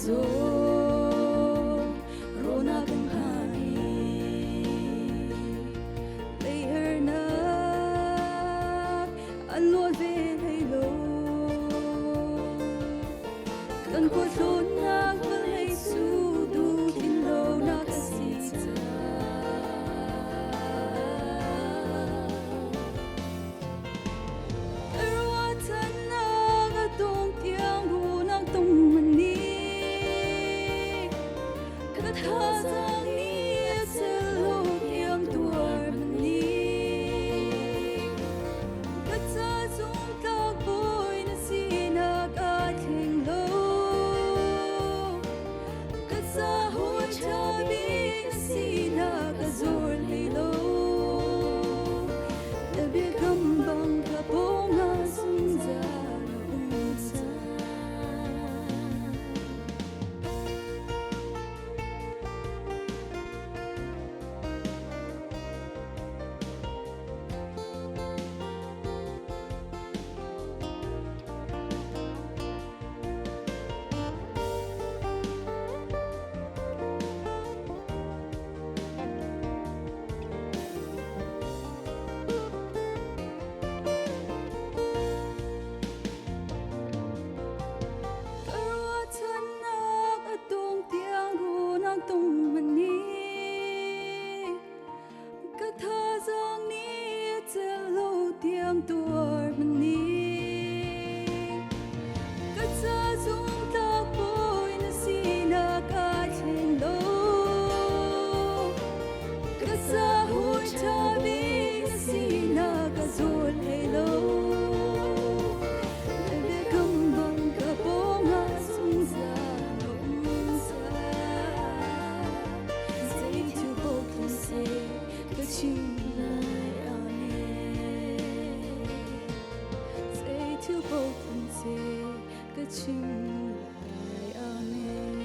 zo rona kan hai lei her na allo ve lei lo kan ko thon na ka lei su du kin lo na ka si tuổi mình đi cất xa dung ta bôi na si na ca trên đô cất xa hôi cha bi na si na ca rồi hay lâu để không bằng cả bố ngã xuống ra nông xa say to both and say that you to both and say that you lie on it.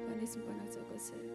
Panis mo pa nagsagot sa'yo.